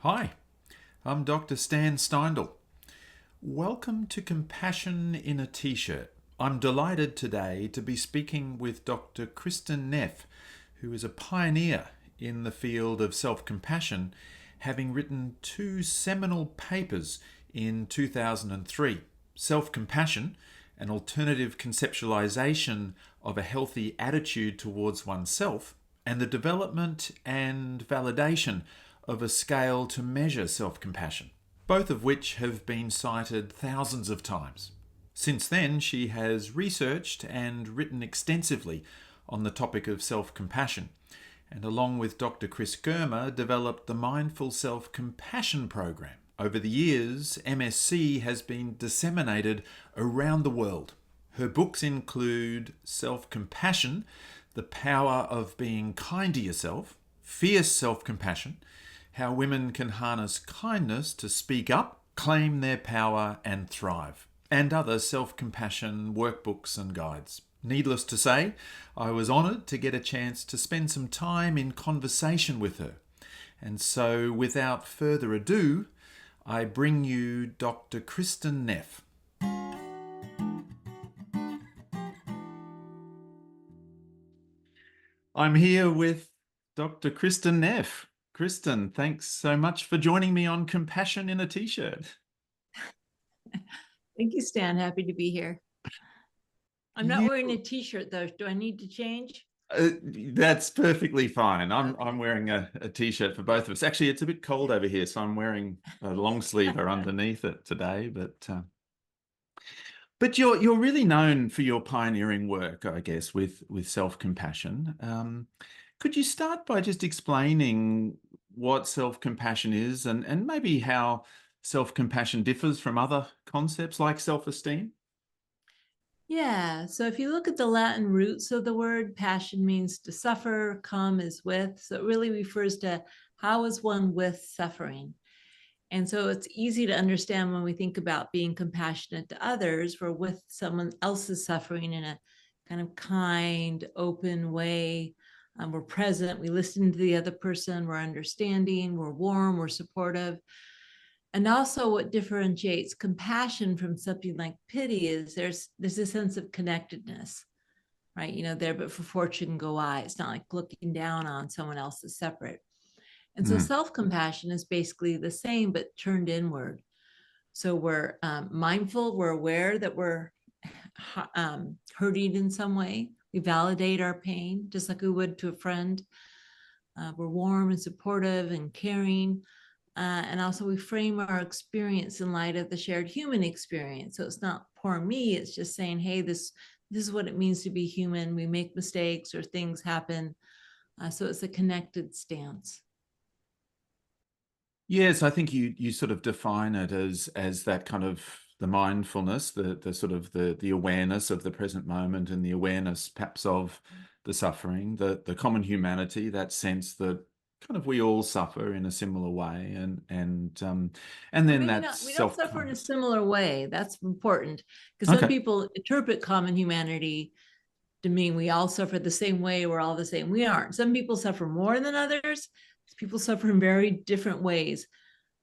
Hi, I'm Dr. Stan Steindl. Welcome to Compassion in a T-shirt. I'm delighted today to be speaking with Dr. Kristin Neff, who is a pioneer in the field of self-compassion, having written two seminal papers in 2003, Self-Compassion, an alternative conceptualization of a healthy attitude towards oneself, and the development and validation of a scale to measure self-compassion, both of which have been cited thousands of times. Since then, she has researched and written extensively on the topic of self-compassion, and along with Dr. Chris Germer, developed the Mindful Self-Compassion program. Over the years, MSC has been disseminated around the world. Her books include Self-Compassion, The Power of Being Kind to Yourself, Fierce Self-Compassion, How Women Can Harness Kindness to Speak Up, Claim Their Power and Thrive, and other self-compassion workbooks and guides. Needless to say, I was honoured to get a chance to spend some time in conversation with her. And so, without further ado, I bring you Dr. Kristin Neff. I'm here with Dr. Kristin Neff. Kristen, thanks so much for joining me on Compassion in a T-shirt. Thank you, Stan. Happy to be here. I'm not wearing a T-shirt though. Do I need to change? That's perfectly fine. I'm wearing a T-shirt for both of us. Actually, it's a bit cold over here, so I'm wearing a long sleever underneath it today. But you're really known for your pioneering work, I guess, with self-compassion. Could you start by just explaining what self-compassion is and maybe how self-compassion differs from other concepts like self-esteem? Yeah. So if you look at the Latin roots of the word, passion means to suffer, come is with. So it really refers to how is one with suffering. And so it's easy to understand when we think about being compassionate to others, we're with someone else's suffering in a kind of kind, open way. We're present, we listen to the other person, we're understanding, we're warm, we're supportive. And also what differentiates compassion from something like pity is there's a sense of connectedness, right? There but for fortune go I. It's not like looking down on someone else as separate. And so self-compassion is basically the same, but turned inward. So we're mindful, we're aware that we're hurting in some way. We validate our pain, just like we would to a friend. We're warm and supportive and caring. And also we frame our experience in light of the shared human experience. So it's not poor me, it's just saying, hey, this is what it means to be human. We make mistakes or things happen. So it's a connected stance. Yes, I think you sort of define it as that kind of the mindfulness, the sort of the awareness of the present moment and the awareness perhaps of the suffering, the common humanity, that sense that kind of we all suffer in a similar way, and then Maybe that not, we don't suffer in a self-kindness. similar way. That's important because some Okay. people interpret common humanity to mean we all suffer the same way, we're all the same. We aren't. Some people suffer more than others. People suffer in very different ways.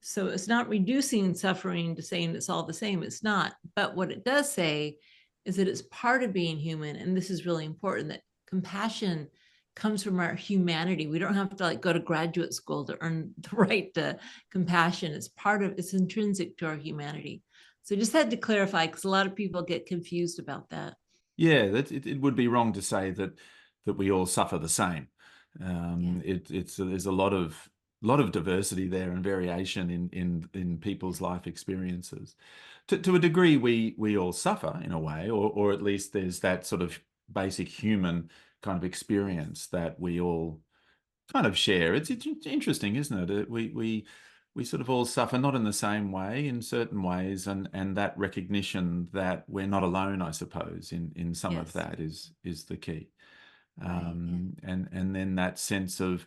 So it's not reducing suffering to saying it's all the same. It's not. But what it does say is that it's part of being human. And this is really important, that compassion comes from our humanity. We don't have to like go to graduate school to earn the right to compassion. It's intrinsic to our humanity. So just had to clarify because a lot of people get confused about that. Yeah, it would be wrong to say that we all suffer the same. Yeah. There's a lot of diversity there and variation in people's life experiences. To a degree, we all suffer in a way, or at least there's that sort of basic human kind of experience that we all kind of share. It's interesting, isn't it? We sort of all suffer, not in the same way, in certain ways, and that recognition that we're not alone, I suppose, in some of Yes. that is the key. Right. Yeah. And then that sense of,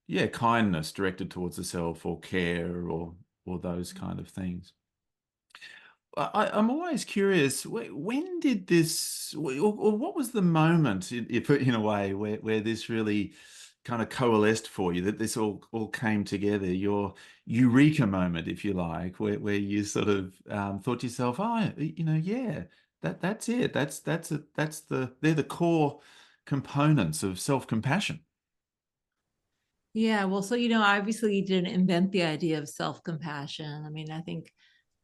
yeah, kindness directed towards the self, or care, or those kind of things. I'm always curious, when did this, or what was the moment, if in a way, where this really kind of coalesced for you, that this all came together, your eureka moment, if you like, where you sort of thought to yourself, oh, yeah, that's it. They're the core components of self-compassion. Yeah, well, so, obviously you didn't invent the idea of self-compassion. I mean, I think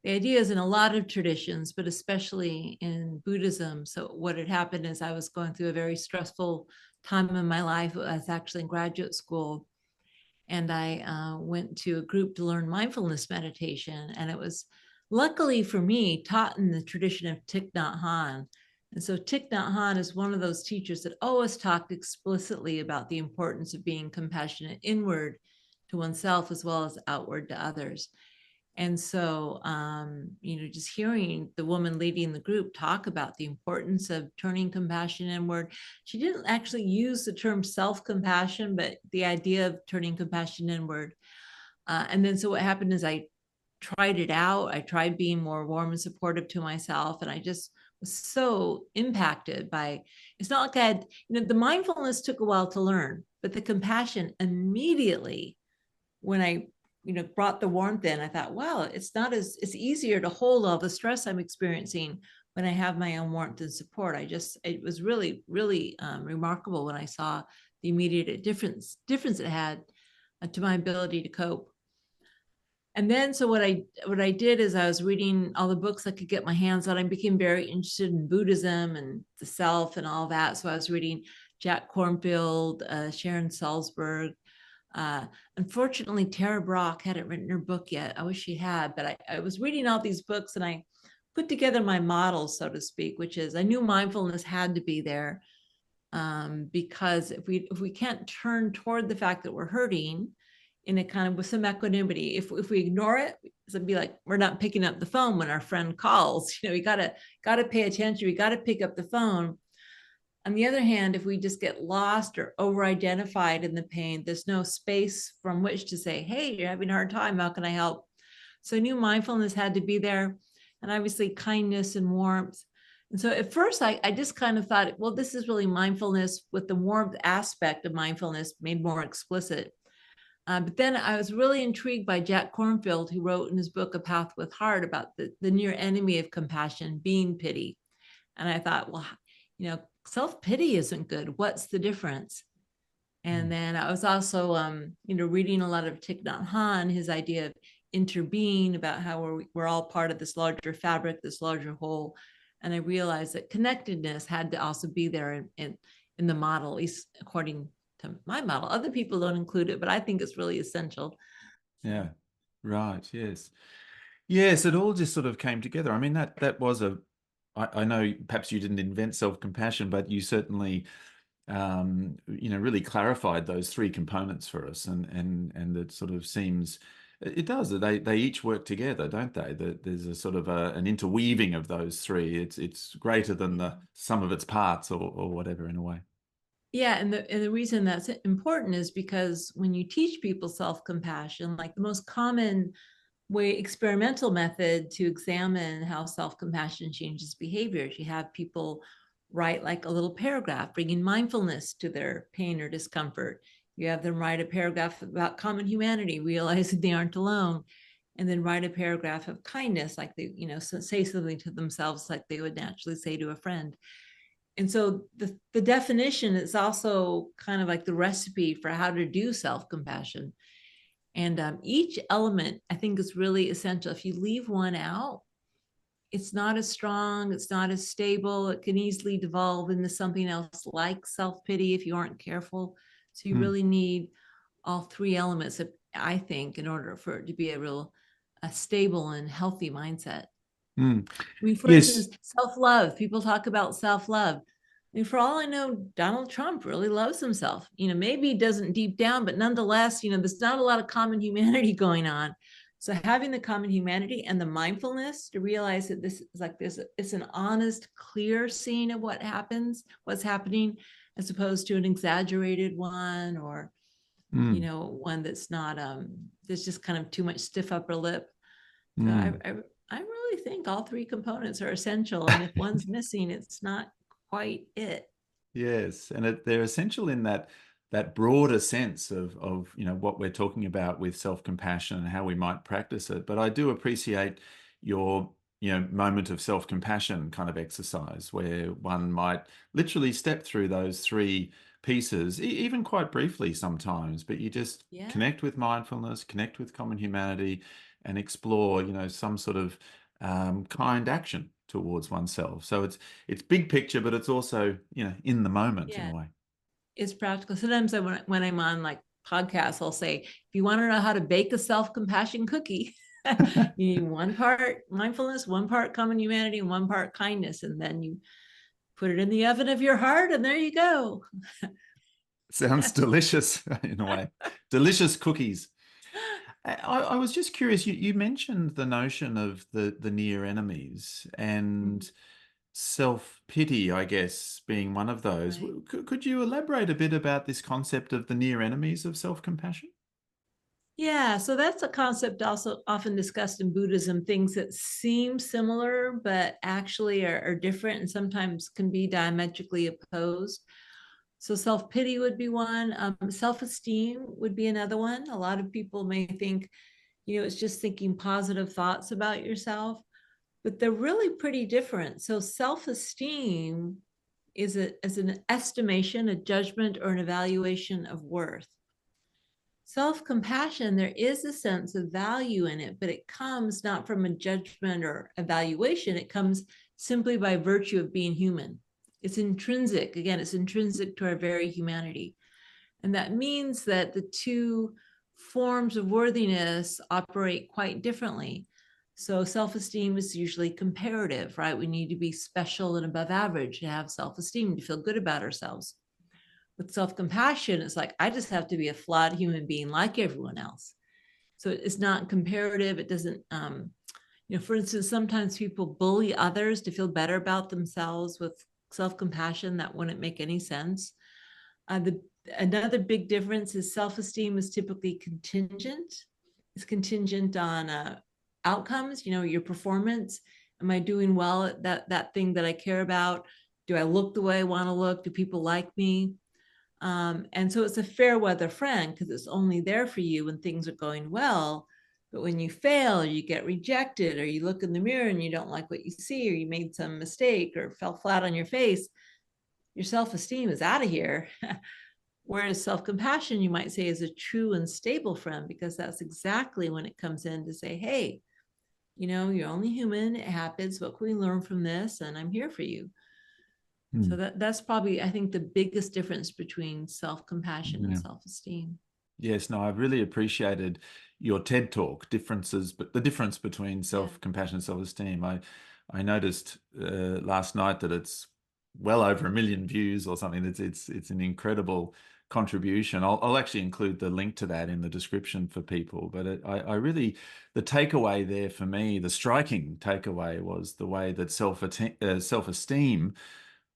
the idea is in a lot of traditions, but especially in Buddhism. So what had happened is I was going through a very stressful time in my life. I was actually in graduate school, and I went to a group to learn mindfulness meditation. And it was, luckily for me, taught in the tradition of Thich Nhat Hanh. And so Thich Nhat Hanh is one of those teachers that always talked explicitly about the importance of being compassionate inward to oneself as well as outward to others. And so, just hearing the woman leading the group talk about the importance of turning compassion inward, she didn't actually use the term self-compassion, but the idea of turning compassion inward. And then so what happened is I tried it out. I tried being more warm and supportive to myself. And I just was so impacted by, it's not like I had, the mindfulness took a while to learn, but the compassion immediately, when I brought the warmth in, I thought, wow, it's easier to hold all the stress I'm experiencing when I have my own warmth and support. It was really, really remarkable when I saw the immediate difference it had to my ability to cope. And then, so what I did is I was reading all the books I could get my hands on. I became very interested in Buddhism and the self and all that. So I was reading Jack Kornfield, Sharon Salzberg. Unfortunately, Tara Brach hadn't written her book yet. I wish she had, but I was reading all these books and I put together my model, so to speak, which is I knew mindfulness had to be there, because if we can't turn toward the fact that we're hurting in a kind of with some equanimity, if we ignore it, it'd be like we're not picking up the phone when our friend calls. We gotta pay attention. We gotta pick up the phone. On the other hand, if we just get lost or over-identified in the pain, there's no space from which to say, hey, you're having a hard time, how can I help? So I knew mindfulness had to be there, and obviously kindness and warmth. And so at first, I just kind of thought, well, this is really mindfulness with the warmth aspect of mindfulness made more explicit. But then I was really intrigued by Jack Kornfield, who wrote in his book, A Path with Heart, about the near enemy of compassion being pity. And I thought, well, self-pity isn't good. What's the difference? And then I was also, reading a lot of Thich Nhat Hanh, his idea of interbeing, about how we're all part of this larger fabric, this larger whole. And I realized that connectedness had to also be there in the model, at least according to my model. Other people don't include it, but I think it's really essential. Yeah, right. Yes. Yes, it all just sort of came together. I mean, that was I know perhaps you didn't invent self-compassion, but you certainly, really clarified those three components for us, and it sort of seems, it does, they each work together, don't they? There's a sort of an interweaving of those three. It's greater than the sum of its parts, or whatever, in a way. Yeah, and the reason that's important is because when you teach people self-compassion, like the most common experimental method to examine how self-compassion changes behaviors, you have people write like a little paragraph bringing mindfulness to their pain or discomfort. You have them write a paragraph about common humanity, realizing they aren't alone, and then write a paragraph of kindness, like they, say something to themselves like they would naturally say to a friend. And so the definition is also kind of like the recipe for how to do self-compassion. And each element, I think, is really essential. If you leave one out, it's not as strong, it's not as stable. It can easily devolve into something else like self-pity if you aren't careful. So you really need all three elements, I think, in order for it to be a stable and healthy mindset. Mm. I mean, for Yes. instance, self-love. People talk about self-love. I mean, for all I know, Donald Trump really loves himself. Maybe he doesn't deep down, but nonetheless, there's not a lot of common humanity going on. So having the common humanity and the mindfulness to realize that this is like this, it's an honest, clear scene of what's happening, as opposed to an exaggerated one, or one that's not there's just kind of too much stiff upper lip. So I really think all three components are essential, and if one's missing, it's not quite it. Yes, and they're essential in that that broader sense of what we're talking about with self-compassion and how we might practice it. But I do appreciate your moment of self-compassion kind of exercise where one might literally step through those three pieces, even quite briefly sometimes, but you just Yeah. connect with mindfulness, connect with common humanity, and explore, some sort of kind action towards oneself. So it's big picture, but it's also, in the moment in Yeah. a way. It's practical. Sometimes when I'm on like podcasts, I'll say, if you want to know how to bake a self-compassion cookie, you need one part mindfulness, one part common humanity, and one part kindness. And then you put it in the oven of your heart, and there you go. Sounds delicious in a way. Delicious cookies. I was just curious, you mentioned the notion of the near enemies and self-pity, I guess, being one of those. Right. Could you elaborate a bit about this concept of the near enemies of self-compassion? Yeah, so that's a concept also often discussed in Buddhism, things that seem similar, but actually are different and sometimes can be diametrically opposed. So self-pity would be one. Self-esteem would be another one. A lot of people may think, it's just thinking positive thoughts about yourself, but they're really pretty different. So self-esteem is an estimation, a judgment, or an evaluation of worth. Self-compassion, there is a sense of value in it, but it comes not from a judgment or evaluation. It comes simply by virtue of being human. It's intrinsic. Again, it's intrinsic to our very humanity. And that means that the two forms of worthiness operate quite differently. So self-esteem is usually comparative, right? We need to be special and above average to have self-esteem, to feel good about ourselves. With self-compassion, it's like, I just have to be a flawed human being like everyone else. So it's not comparative. It doesn't, for instance, sometimes people bully others to feel better about themselves. With self-compassion, that wouldn't make any sense. Another big difference is self-esteem is typically contingent. It's contingent on outcomes, your performance. Am I doing well at that thing that I care about? Do I look the way I want to look? Do people like me? And so it's a fair weather friend because it's only there for you when things are going well. But when you fail, or you get rejected, or you look in the mirror and you don't like what you see, or you made some mistake or fell flat on your face, your self-esteem is out of here. Whereas self-compassion, you might say, is a true and stable friend, because that's exactly when it comes in to say, hey, you're only human. It happens. What can we learn from this? And I'm here for you. So that's probably, I think, the biggest difference between self-compassion and Yeah. self-esteem. Yes, no, I've really appreciated your TED talk differences, but the difference between Yeah. self-compassion and self-esteem. I noticed last night that it's well over 1 million views or something. It's an incredible contribution. I'll actually include the link to that in the description for people. But I really, the takeaway there for me, the striking takeaway was the way that self-esteem,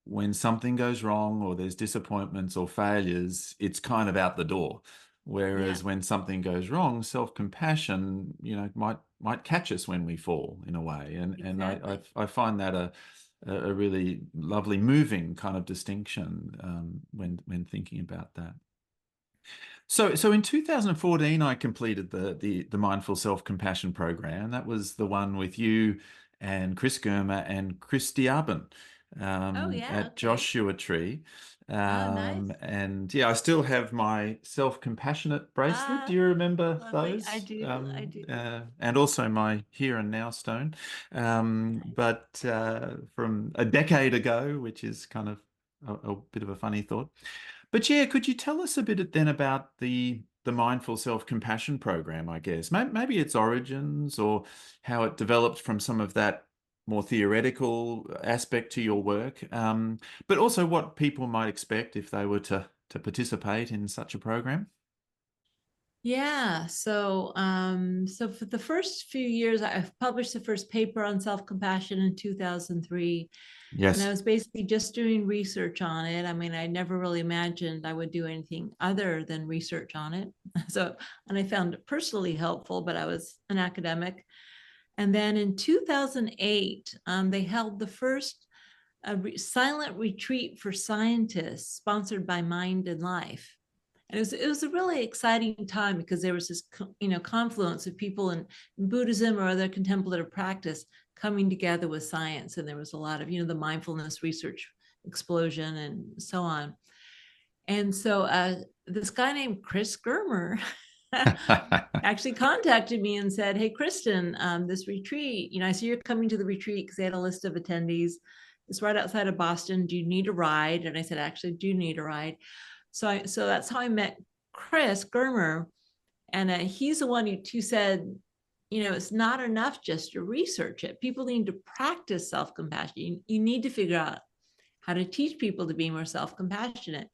when something goes wrong or there's disappointments or failures, it's kind of out the door. Yeah, Whereas when something goes wrong, self-compassion, might catch us when we fall in a way. And exactly. I find that a really lovely, moving kind of distinction when thinking about that. So in 2014, I completed the Mindful Self-Compassion program. That was the one with you and Chris Germer and Christiaben Oh, yeah. at Okay. Joshua Tree. Oh, nice. And yeah, I still have my self-compassionate bracelet. Do Ah, you remember lovely. I those? do. I do. And also my Here and Now stone. But from a decade ago, which is kind of a bit of a funny thought. But yeah, could you tell us a bit then about the mindful self-compassion program, I guess? Maybe its origins or how it developed from some of that more theoretical aspect to your work, but also what people might expect if they were to participate in such a program. Yeah. So for the first few years, I've published the first paper on self-compassion in 2003. And I Yes. was basically just doing research on it. I mean, I never really imagined I would do anything other than research on it. And I found it personally helpful, but I was an academic. And then in 2008, they held the first silent retreat for scientists sponsored by Mind and Life. And it was a really exciting time because there was this confluence of people in Buddhism or other contemplative practice coming together with science, and there was a lot of the mindfulness research explosion and so on. And so this guy named Chris Germer actually contacted me and said, "Hey, Kristen, this retreat, I see you're coming to the retreat," because they had a list of attendees. It's right outside of Boston. Do you need a ride? And I said, "Actually, do need a ride." So that's how I met Chris Germer, and he's the one who said, it's not enough just to research it. People need to practice self-compassion. You need to figure out how to teach people to be more self-compassionate.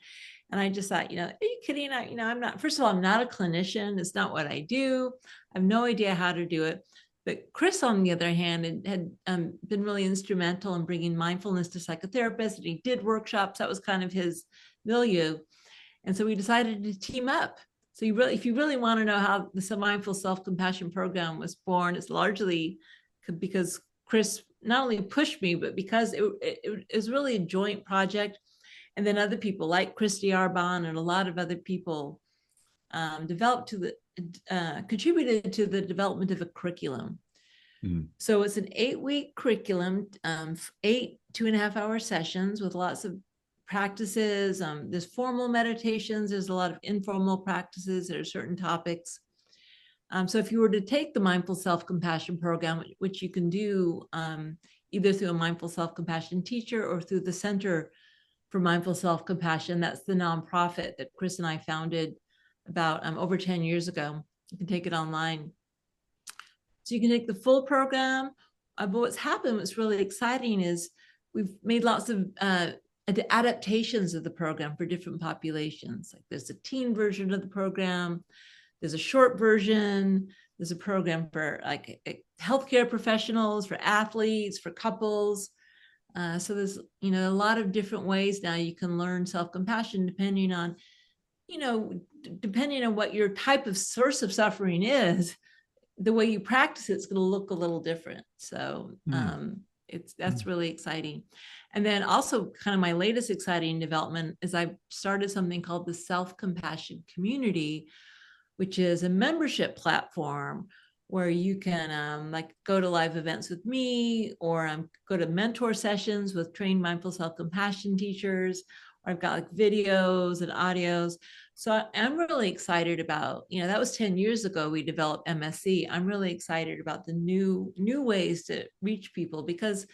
And I just thought, are you kidding? I'm not, first of all, I'm not a clinician. It's not what I do. I have no idea how to do it. But Chris, on the other hand, had been really instrumental in bringing mindfulness to psychotherapists, and he did workshops. That was kind of his milieu. And so we decided to team up. So if you really want to know how the Mindful Self-Compassion program was born, it's largely because Chris not only pushed me, but because it was really a joint project. And then other people like Christy Arbon and a lot of other people contributed to the development of a curriculum. So it's an 8-week curriculum, 8 2.5-hour sessions with lots of practices. There's formal meditations. There's a lot of informal practices. There are certain topics. So if you were to take the Mindful Self-Compassion program, which you can do either through a Mindful Self-Compassion teacher or through the Center for Mindful Self-Compassion, that's the nonprofit that Chris and I founded about over 10 years ago. You can take it online. So you can take the full program. But what's happened, what's really exciting is we've made lots of adaptations of the program for different populations. Like there's a teen version of the program, there's a short version, there's a program for like healthcare professionals, for athletes, for couples. So there's a lot of different ways now you can learn self-compassion depending on what your type of source of suffering is. The way you practice it's going to look a little different. So that's really exciting. And then also kind of my latest exciting development is I started something called the Self-Compassion Community, which is a membership platform where you can like go to live events with me, or go to mentor sessions with trained mindful self-compassion teachers, or I've got like videos and audios. So I'm really excited about, that was 10 years ago we developed MSC. I'm really excited about the new ways to reach people, because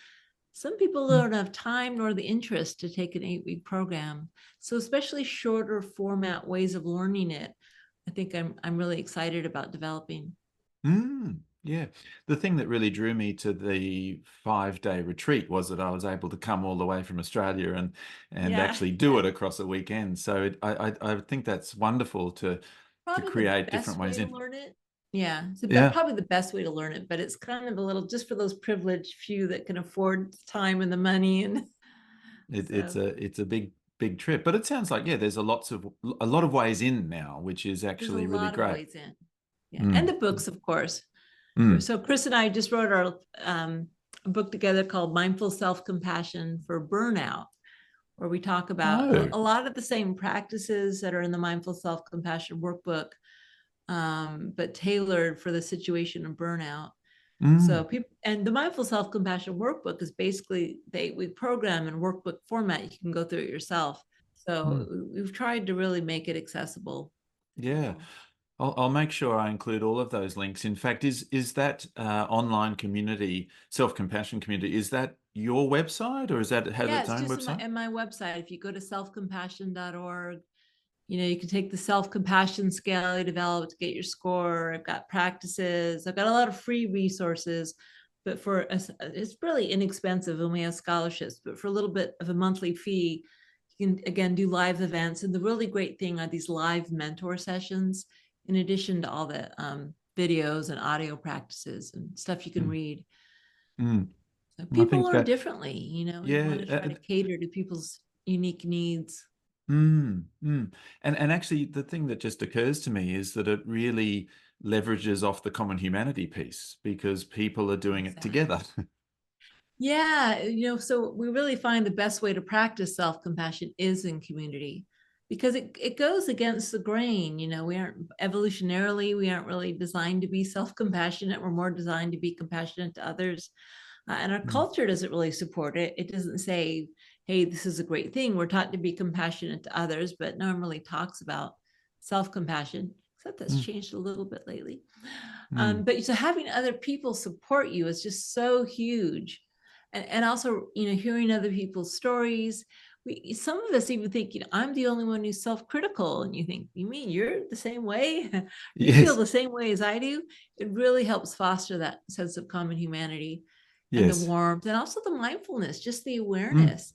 some people don't have time nor the interest to take an 8-week program. So especially shorter format ways of learning it, I think I'm really excited about developing. Yeah. The thing that really drew me to the 5-day retreat was that I was able to come all the way from Australia and actually do it across a weekend. So I think that's wonderful to create different ways in. Learn it. Yeah, it's probably the best way to learn it, but it's kind of a little just for those privileged few that can afford the time and the money. And it's a big trip, but it sounds like there's a lot of ways in now, which is actually really great. Ways in. Yeah, and the books, of course. So Chris and I just wrote our a book together called Mindful Self-Compassion for Burnout, where we talk about a lot of the same practices that are in the Mindful Self-Compassion workbook, but tailored for the situation of burnout. So people, and the Mindful Self-Compassion workbook is basically the 8-week program in workbook format. You can go through it yourself. So we've tried to really make it accessible. Yeah. I'll make sure I include all of those links. In fact, is that online community, self-compassion community, is that your website, or is that have its own website? My website. If you go to selfcompassion.org, you can take the self-compassion scale I developed to get your score. I've got practices. I've got a lot of free resources, but it's really inexpensive, and we have scholarships. But for a little bit of a monthly fee, you can again do live events. And the really great thing are these live mentor sessions, in addition to all the videos and audio practices and stuff you can read. So people learn differently, you want to try to cater to people's unique needs. And actually, the thing that just occurs to me is that it really leverages off the common humanity piece, because people are doing it together. Yeah, so we really find the best way to practice self-compassion is in community. because it goes against the grain. We aren't evolutionarily, we aren't really designed to be self-compassionate. We're more designed to be compassionate to others. And our Mm. culture doesn't really support it. It doesn't say, hey, this is a great thing. We're taught to be compassionate to others, but no one really talks about self-compassion, except that's Mm. changed a little bit lately. Mm. But so having other people support you is just so huge. And also, hearing other people's stories. Some of us even think, I'm the only one who's self-critical. And you think, you mean you're the same way? You feel Yes. the same way as I do? It really helps foster that sense of common humanity and the Yes. warmth, and also the mindfulness, just the Mm. awareness.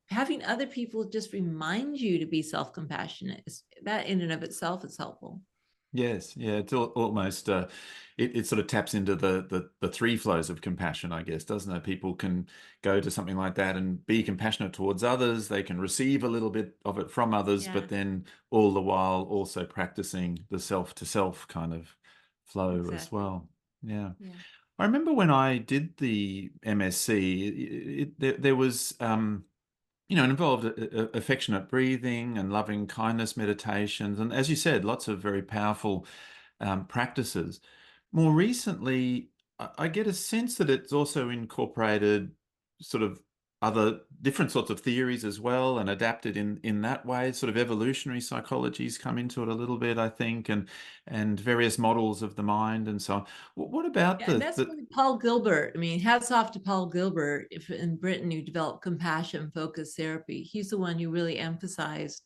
Having other people just remind you to be self-compassionate, that in and of itself is helpful. Yes, yeah, it's almost it sort of taps into the three flows of compassion, I guess, doesn't it? People can go to something like that and be compassionate towards others. They can receive a little bit of it from others, Yeah, but then all the while also practicing the self to self kind of flow as exactly. well. Yeah. Yeah. I remember when I did the MSc, there was it involved affectionate breathing and loving kindness meditations. And as you said, lots of very powerful practices. More recently, I get a sense that it's also incorporated sort of other different sorts of theories as well and adapted in that way. Sort of evolutionary psychologies come into it a little bit, I think, and various models of the mind and so on. What about Yeah, and that's the really Paul Gilbert. I mean, hats off to Paul Gilbert in Britain, who developed compassion focused therapy. He's the one who really emphasized,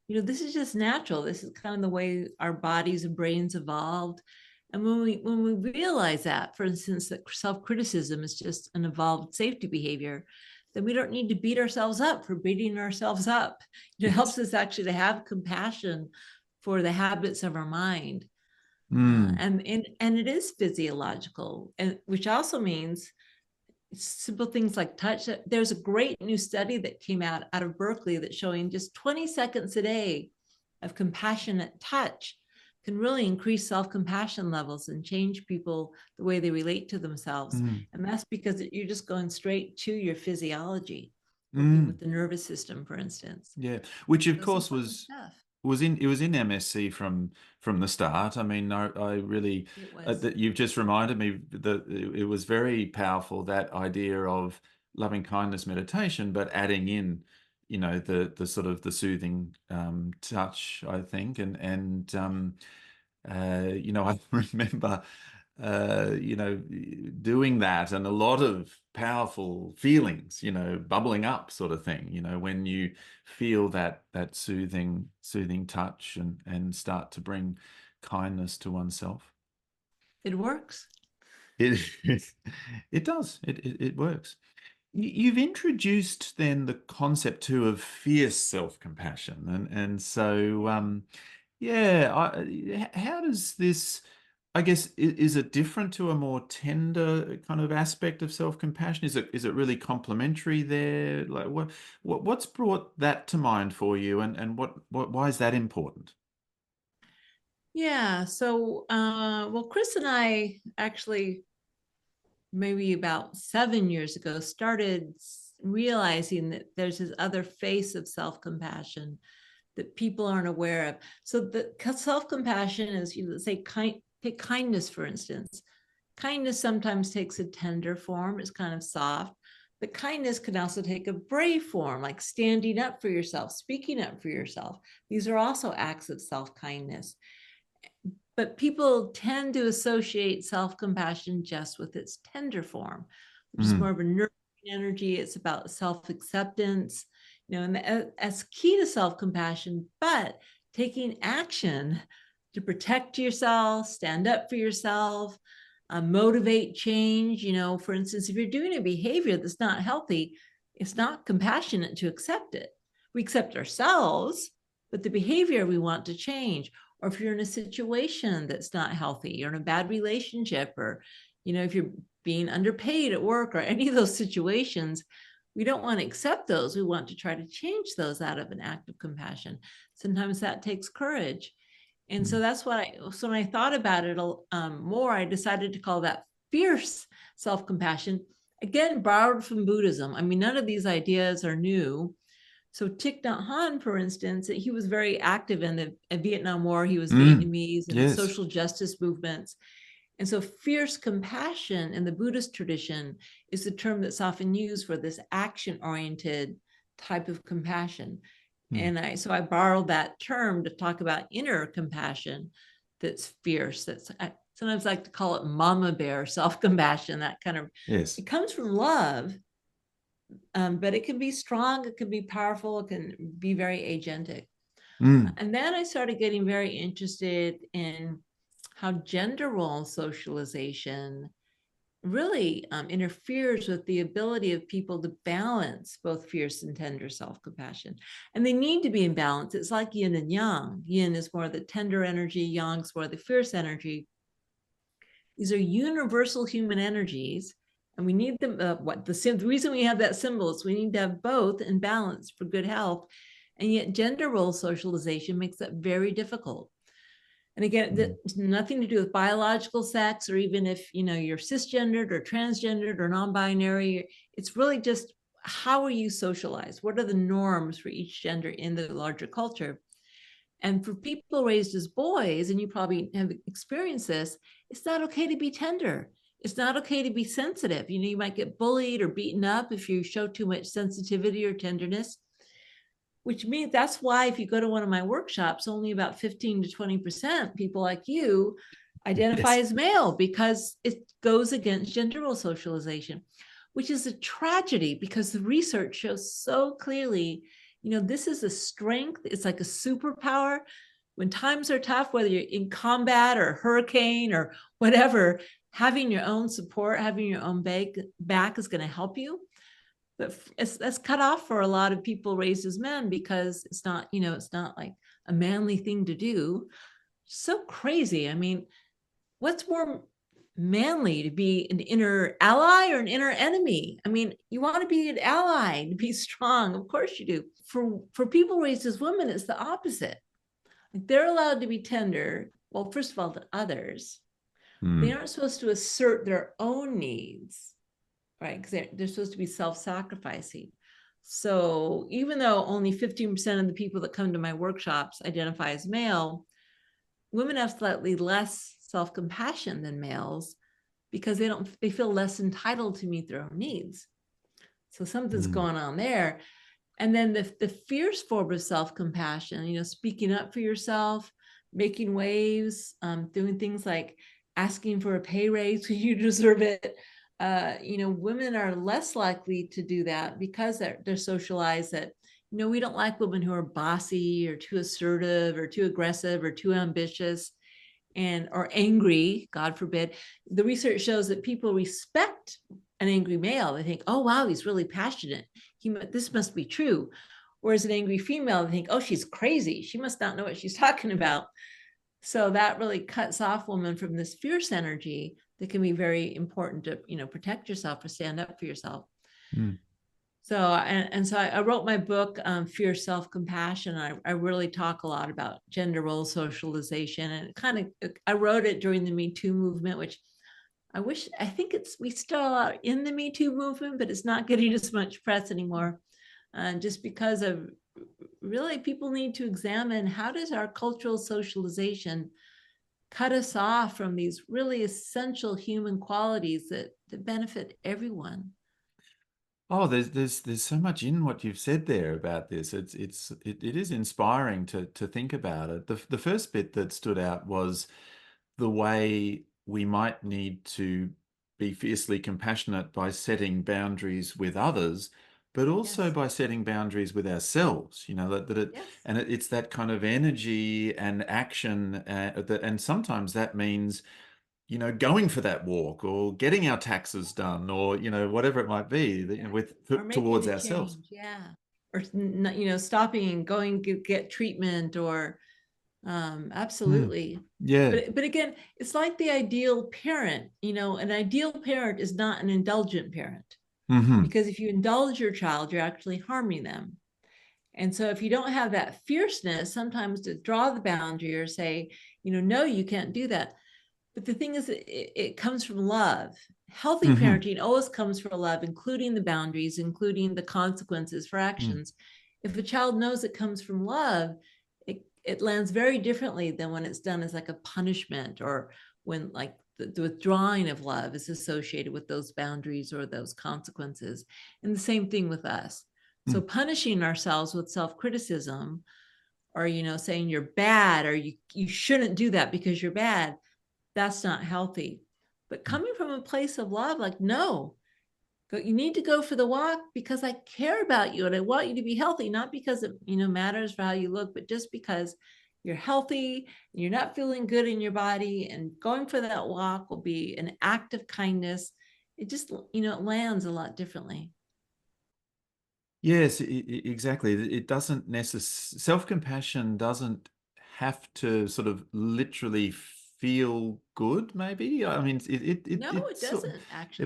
this is just natural. This is kind of the way our bodies and brains evolved. And when we realize that, for instance, that self-criticism is just an evolved safety behavior, then we don't need to beat ourselves up for beating ourselves up. It yes. helps us actually to have compassion for the habits of our mind. Mm, And it is physiological, and which also means simple things like touch. There's a great new study that came out of Berkeley that's showing just 20 seconds a day of compassionate touch can really increase self-compassion levels and change people the way they relate to themselves. mm, And that's because you're just going straight to your physiology, working mm. with the nervous system, for instance. Yeah, which of So it's course important stuff. was in MSc from the start. I mean, I really It was. that you've just reminded me that it was very powerful, that idea of loving kindness meditation, but adding in, the sort of the soothing touch, I think, I remember, doing that, and a lot of powerful feelings, bubbling up, sort of thing, when you feel that soothing touch and start to bring kindness to oneself. It works. It it does. It works. You've introduced then the concept too of fierce self-compassion, and so yeah, how does this, I guess, is it different to a more tender kind of aspect of self-compassion? Is it really complementary there? Like what's brought that to mind for you, and why is that important? Yeah. So, well, Chris and I actually, maybe about 7 years ago, started realizing that there's this other face of self-compassion that people aren't aware of. So the self-compassion is, let's say, take kindness, for instance. Kindness sometimes takes a tender form. It's kind of soft. But kindness can also take a brave form, like standing up for yourself, speaking up for yourself. These are also acts of self-kindness. But people tend to associate self-compassion just with its tender form, which is more Mm, of a nurturing energy. It's about self-acceptance, and that's key to self-compassion. But taking action to protect yourself, stand up for yourself, motivate change. For instance, if you're doing a behavior that's not healthy, it's not compassionate to accept it. We accept ourselves, but the behavior we want to change. Or if you're in a situation that's not healthy, you're in a bad relationship, or if you're being underpaid at work, or any of those situations, we don't want to accept those. We want to try to change those out of an act of compassion. Sometimes that takes courage. And so mm, that's so when I thought about it more, I decided to call that fierce self-compassion. Again, borrowed from Buddhism. I mean, none of these ideas are new. So Thich Nhat Hanh, for instance, he was very active in the Vietnam War. He was Mm. Vietnamese and Yes. social justice movements. And so fierce compassion in the Buddhist tradition is the term that's often used for this action-oriented type of compassion. Mm. And so I borrowed that term to talk about inner compassion that's fierce. I sometimes like to call it mama bear self-compassion, that kind of, Yes. it comes from love, but it can be strong, it can be powerful, it can be very agentic. Mm. And then I started getting very interested in how gender role socialization really interferes with the ability of people to balance both fierce and tender self-compassion. And they need to be in balance. It's like yin and yang. Yin is more the tender energy, yang is more the fierce energy. These are universal human energies, and we need them. The reason we have that symbol is we need to have both in balance for good health. And yet gender role socialization makes that very difficult. And again, that's nothing to do with biological sex, or even if you're cisgendered or transgendered or non-binary. It's really just, how are you socialized? What are the norms for each gender in the larger culture? And for people raised as boys, and you probably have experienced this, it's not okay to be tender. It's not okay to be sensitive. You might get bullied or beaten up if you show too much sensitivity or tenderness, which means that's why if you go to one of my workshops, only about 15 to 20% people like you identify Yes. as male, because it goes against gender role socialization, which is a tragedy because the research shows so clearly, this is a strength. It's like a superpower. When times are tough, whether you're in combat or hurricane or whatever, having your own support, having your own back is going to help you. But that's cut off for a lot of people raised as men, because it's not like a manly thing to do. So crazy. I mean, what's more manly, to be an inner ally or an inner enemy? I mean, you want to be an ally, to be strong, of course you do. For people raised as women, it's the opposite. Like, they're allowed to be tender, well, first of all, to others. They aren't supposed to assert their own needs, right? Because they're supposed to be self-sacrificing. So even though only 15% of the people that come to my workshops identify as male, women have slightly less self-compassion than males, because they feel less entitled to meet their own needs. So something's going on there. And then the fierce form of self-compassion, speaking up for yourself, making waves, doing things like asking for a pay raise because you deserve it. Women are less likely to do that because they're socialized that, we don't like women who are bossy or too assertive or too aggressive or too ambitious or angry, God forbid. The research shows that people respect an angry male. They think, oh, wow, he's really passionate. This must be true. Whereas an angry female, they think, oh, she's crazy. She must not know what she's talking about. So that really cuts off women from this fierce energy that can be very important to, protect yourself or stand up for yourself. So, so I wrote my book, Fierce Self-Compassion. I really talk a lot about gender role socialization, and I wrote it during the Me Too movement, which I think we still are in the Me Too movement, but it's not getting as much press anymore. Just because of, really, people need to examine, how does our cultural socialization cut us off from these really essential human qualities that benefit everyone? Oh, there's so much in what you've said there about this. It is inspiring to think about it. The first bit that stood out was the way we might need to be fiercely compassionate by setting boundaries with others, but also Yes. by setting boundaries with ourselves. Yes. And it's that kind of energy and action, and sometimes that means, going for that walk or getting our taxes done, or, whatever it might be, Or making towards a ourselves. change. Yeah. Or, stopping and going to get treatment, or Mm. absolutely. Yeah. But again, it's like the ideal parent. An ideal parent is not an indulgent parent, Hmm. because if you indulge your child, you're actually harming them. And so if you don't have that fierceness, sometimes to draw the boundary or say, no, you can't do that. But the thing is, it comes from love. Healthy Hmm. parenting always comes from love, including the boundaries, including the consequences for actions. if a child knows it comes from love, it lands very differently than when it's done as like a punishment, or when like the withdrawing of love is associated with those boundaries or those consequences. And the same thing with us. So Mm. punishing ourselves with self-criticism, or saying you're bad, or you shouldn't do that because you're bad, that's not healthy. But coming from a place of love, like, no, you need to go for the walk because I care about you and I want you to be healthy, not because it matters for how you look, but just because you're healthy and you're not feeling good in your body, and going for that walk will be an act of kindness. It just it lands a lot differently. Yes, exactly. It doesn't necessarily, self-compassion doesn't have to sort of literally feel good, maybe. I mean, No, it it's sort doesn't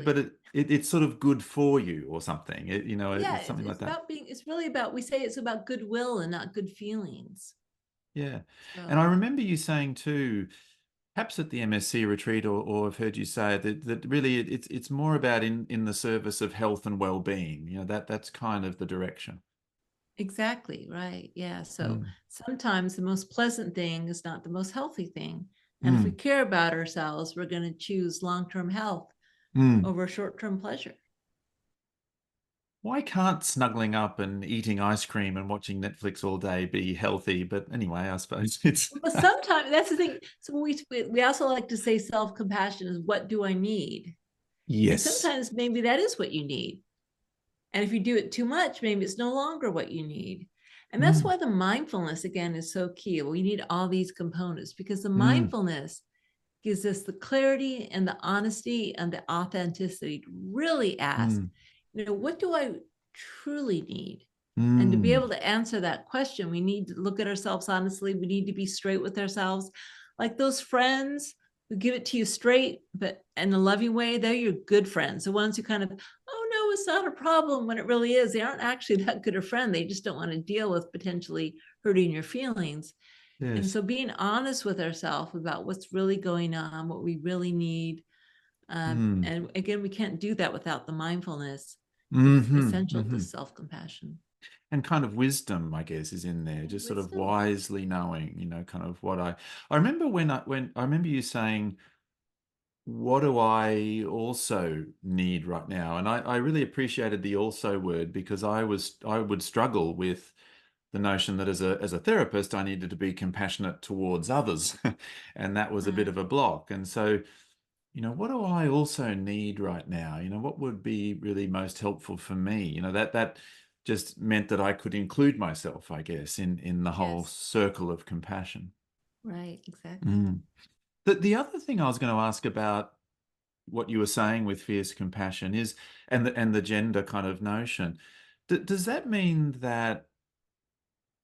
but actually. it's sort of good for you or something. Yeah, It's something like it's that. about being, it's really about, we say it's about goodwill and not good feelings. Yeah. And I So remember you saying too, perhaps at the MSC retreat, or I've heard you say that really it's more about in the service of health and well-being. That's kind of the direction. exactly, right. Yeah. So Mm. sometimes the most pleasant thing is not the most healthy thing. And if we Mm. care about ourselves, we're going to choose long-term health Mm. over short-term pleasure. Why can't snuggling up and eating ice cream and watching Netflix all day be healthy? But anyway, I suppose it's But sometimes that's the thing. So we also like to say self-compassion is, what do I need? And yes. sometimes maybe that is what you need. And if you do it too much, maybe it's no longer what you need. And that's Mm. why the mindfulness, again, is so key. We need all these components because the Mm. mindfulness gives us the clarity and the honesty and the authenticity to really ask, Mm. what do I truly need? And to be Mm. able to answer that question, we need to look at ourselves honestly. We need to be straight with ourselves. Like those friends who give it to you straight, but in a loving way, they're your good friends. The ones who kind of, oh no, it's not a problem, when it really is. They aren't actually that good a friend. They just don't want to deal with potentially hurting your feelings. And Yes. so being honest with ourselves about what's really going on, what we really need. Mm. And again, we can't do that without the mindfulness. It's Mm-hmm. essential to Mm-hmm. self-compassion. And kind of wisdom, I guess, is in there, And just sort of wisdom. wisely knowing, kind of what I remember when I remember you saying, what do I also need right now? And I really appreciated the also word, because I would struggle with the notion that as a therapist, I needed to be compassionate towards others. And that was a bit Right. of a block. And so, what do I also need right now? What would be really most helpful for me? That just meant that I could include myself, I guess, in the whole Yes. circle of compassion. Right. Exactly. Mm. The other thing I was going to ask about what you were saying with fierce compassion is, and the gender kind of notion. Does that mean that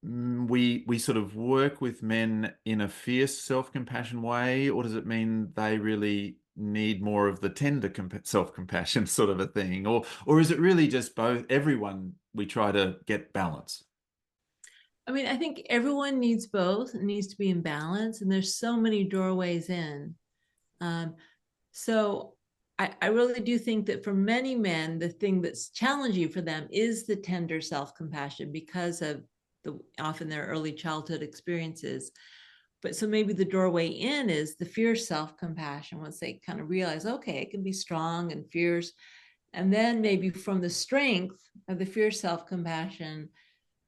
we sort of work with men in a fierce self-compassion way, or does it mean they really need more of the tender self-compassion sort of a thing, or is it really just both? Everyone, we try to get balance. I mean, I think everyone needs both. It needs to be in balance, and there's so many doorways in. Um, so I really do think that for many men, the thing that's challenging for them is the tender self-compassion because of often their early childhood experiences. But so maybe the doorway in is the fierce self-compassion, once they kind of realize, okay, I can be strong and fierce. And then maybe from the strength of the fierce self-compassion,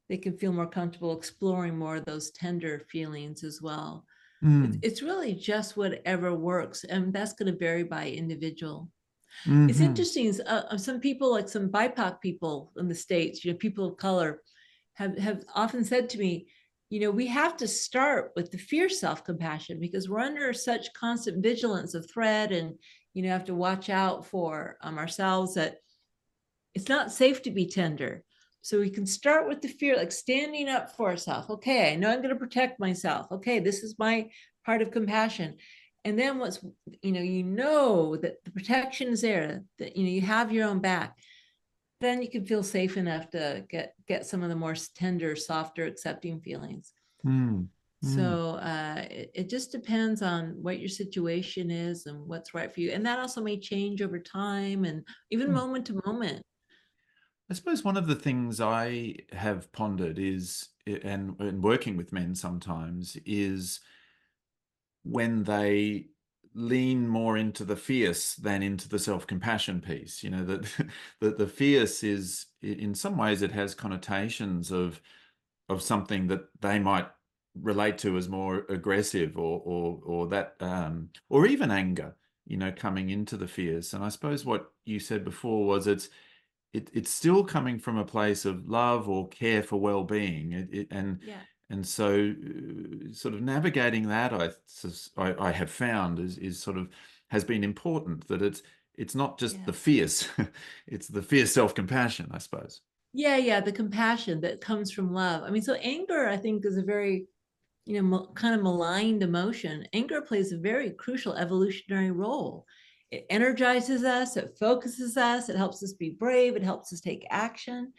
they can feel more comfortable exploring more of those tender feelings as well. Mm. It's really just whatever works, and that's going to vary by individual. It's Mm-hmm. interesting. Some people, like some BIPOC people in the States, people of color, have often said to me, we have to start with the fierce self-compassion because we're under such constant vigilance of threat, and have to watch out for ourselves, that it's not safe to be tender. So we can start with the fear, like standing up for ourselves. Okay, I know I'm going to protect myself. Okay, this is my part of compassion. And then once that the protection is there, that you have your own back, then you can feel safe enough to get some of the more tender, softer, accepting feelings. Mm. Mm. So it just depends on what your situation is and what's right for you. And that also may change over time and even Mm. moment to moment. I suppose one of the things I have pondered is, and working with men sometimes, is when they lean more into the fierce than into the self-compassion piece. That that the fierce is, in some ways, it has connotations of something that they might relate to as more aggressive, or that or even anger, coming into the fierce. And I suppose what you said before was it's still coming from a place of love or care for well-being. Yeah. And so, sort of navigating that, I have found is sort of has been important. That it's not just the Yeah. fierce, it's the fierce self-compassion, I suppose. Yeah, yeah, the compassion that comes from love. I mean, so anger, I think, is a very, kind of maligned emotion. Anger plays a very crucial evolutionary role. It energizes us, it focuses us, it helps us be brave, it helps us take action.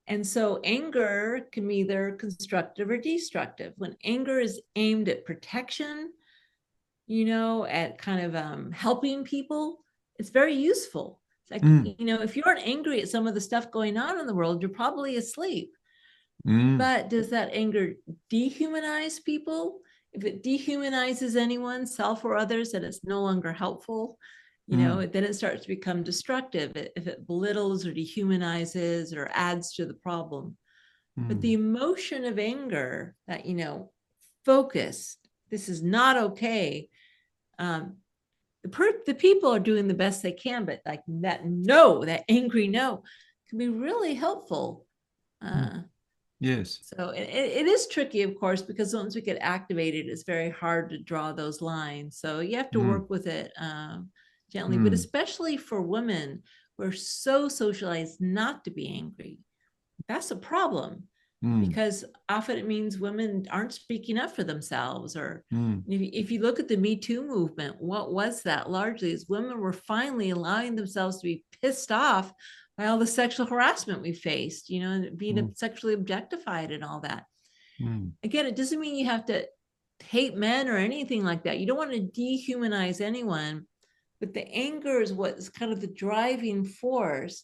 And so anger can be either constructive or destructive. When anger is aimed at protection, at kind of helping people, it's very useful. It's like, Mm, if you aren't angry at some of the stuff going on in the world, you're probably asleep. mm, But does that anger dehumanize people? If it dehumanizes anyone, self or others, then it's no longer helpful. mm, Then it starts to become destructive if it belittles or dehumanizes or adds to the problem. But the mm, emotion of anger, that, focus, this is not okay. Um, the people are doing the best they can, but like that angry no can be really helpful. mm. Uh, Yes. so it is tricky, of course, because once we get activated, it's very hard to draw those lines. So you have to Mm, work with it gently, but mm, especially for women, we're so socialized not to be angry. That's a problem, mm, because often it means women aren't speaking up for themselves. Or mm, if you look at the Me Too movement, what was that largely is women were finally allowing themselves to be pissed off by all the sexual harassment we faced, and being mm, sexually objectified and all that. mm, Again, it doesn't mean you have to hate men or anything like that. You don't want to dehumanize anyone, but the anger is what is kind of the driving force,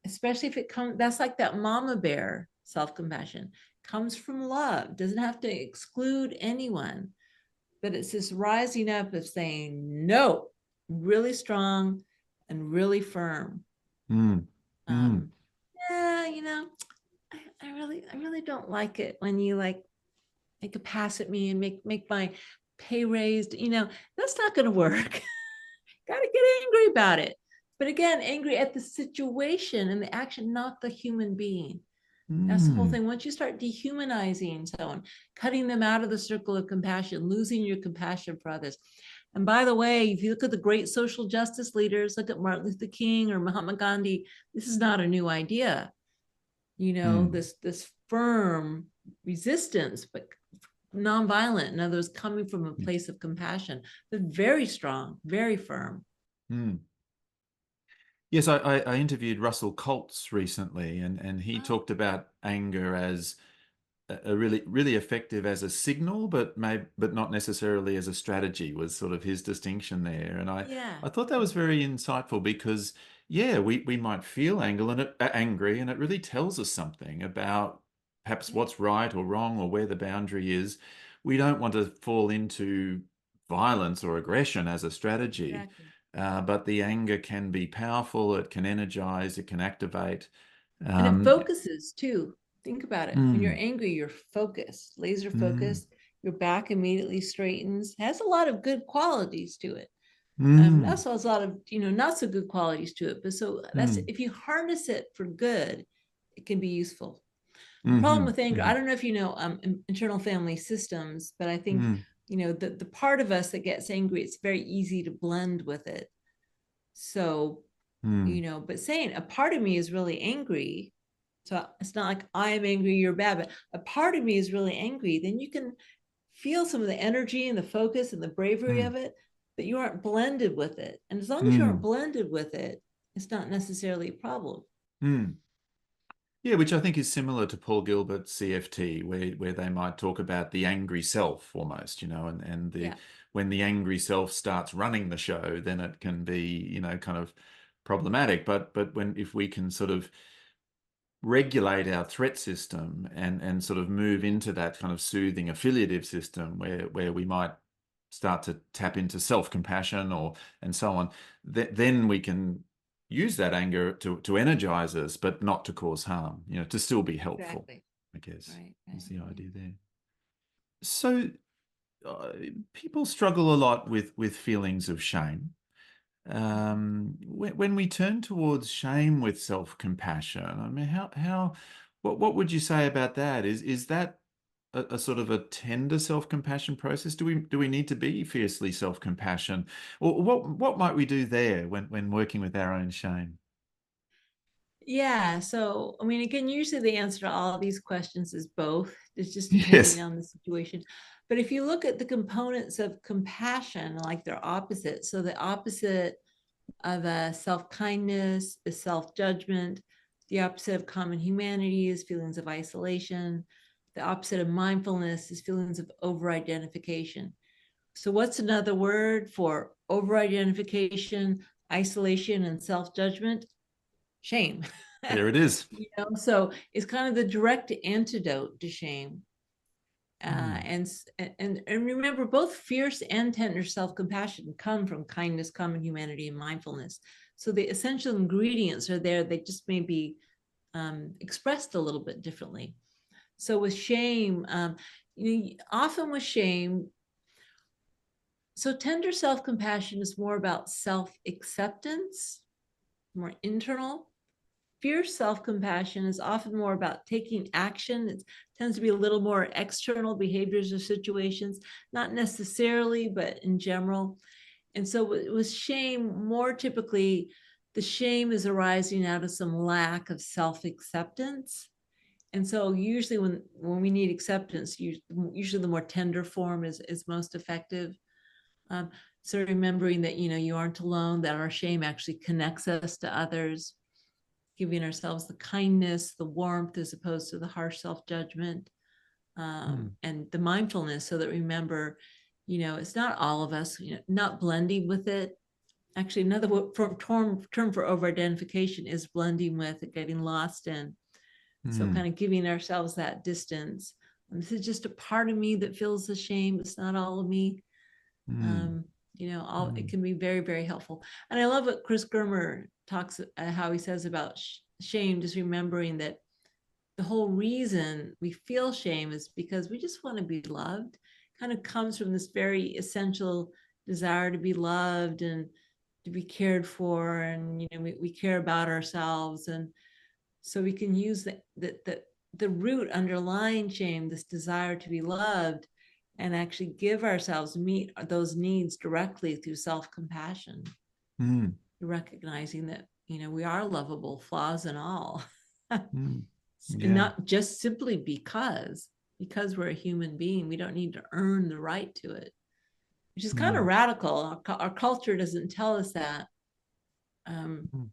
especially if it comes, that's like that mama bear self-compassion, comes from love, doesn't have to exclude anyone, but it's this rising up of saying no, really strong and really firm. mm, mm, um yeah, I really don't like it when you like make a pass at me and make my pay raised. That's not going to work. Got to get angry about it, but again, angry at the situation and the action, not the human being. That's the whole mm, thing. Once you start dehumanizing someone, cutting them out of the circle of compassion, losing your compassion for others. And by the way, if you look at the great social justice leaders, look at Martin Luther King or Mahatma Gandhi, this is not a new idea. mm. This firm resistance, but nonviolent. In other words, coming from a place of compassion, but very strong, very firm. Mm. Yes, I interviewed Russell Colts recently, and he Oh, talked about anger as a really really effective as a signal, but not necessarily as a strategy, was sort of his distinction there. And yeah, I thought that was very insightful, because yeah, we might feel angry, and it really tells us something about perhaps yeah, what's right or wrong, or where the boundary is. We don't want to fall into violence or aggression as a strategy, exactly. but the anger can be powerful. It can energize. It can activate. And it Um, focuses too. Think about it. When you're mm, angry, you're focused, laser mm, focused. Your back immediately straightens. Has a lot of good qualities to it. mm, Also has a lot of not so good qualities to it. But so that's, mm. if you harness it for good, it can be useful. The problem Mhm, with anger, I mhm, don't know if you know internal family systems, but I think mm, the part of us that gets angry, it's very easy to blend with it. So mm, but saying a part of me is really angry, so it's not like I'm angry, you're bad, but a part of me is really angry, then you can feel some of the energy and the focus and the bravery mm, of it, but you aren't blended with it. And as long as you aren't mm, blended with it, it's not necessarily a problem. mm. Yeah, which I think is similar to Paul Gilbert's CFT, where they might talk about the angry self almost, and the Yeah. when the angry self starts running the show, then it can be, kind of problematic. But if we can sort of regulate our threat system and sort of move into that kind of soothing affiliative system where we might start to tap into self-compassion and so on, then we can use that anger to energize us, but not to cause harm, to still be helpful. Exactly. I guess Right. is the idea there. So people struggle a lot with feelings of shame. When we turn towards shame with self-compassion, I mean, what would you say about that? Is that a sort of a tender self-compassion process? Do we need to be fiercely self-compassion, or what might we do there when working with our own shame? Yeah. So, I mean, again, usually the answer to all of these questions is both. It's just depending Yes. on the situation. But if you look at the components of compassion, like they're opposite. So the opposite of self-kindness is self-judgment. The opposite of common humanity is feelings of isolation. The opposite of mindfulness is feelings of over-identification. So what's another word for over-identification, isolation, and self-judgment? Shame. There it is. So it's kind of the direct antidote to shame. Mm. And remember, both fierce and tender self-compassion come from kindness, common humanity, and mindfulness. So the essential ingredients are there. They just may be expressed a little bit differently. So with shame, often with shame, so tender self-compassion is more about self-acceptance, more internal. Fierce self-compassion is often more about taking action. It tends to be a little more external behaviors or situations, not necessarily, but in general. And so with shame, more typically, the shame is arising out of some lack of self-acceptance. And so usually when we need acceptance, usually the more tender form is most effective. So remembering that, you aren't alone, that our shame actually connects us to others, giving ourselves the kindness, the warmth, as opposed to the harsh self-judgment, and the mindfulness, so that remember, it's not all of us, not blending with it. Actually, another term for over-identification is blending with it, getting lost in. So kind of giving ourselves that distance. This is just a part of me that feels the shame. It's not all of me. It can be very, very helpful. And I love what Chris Germer talks, how he says about shame, just remembering that the whole reason we feel shame is because we just want to be loved. Kind of comes from this very essential desire to be loved and to be cared for, and we care about ourselves, and so we can use the root underlying shame, this desire to be loved, and actually give ourselves, meet those needs directly through self-compassion, recognizing that we are lovable, flaws and all. And not just simply because we're a human being. We don't need to earn the right to it, which is kind of radical. Our culture doesn't tell us that, and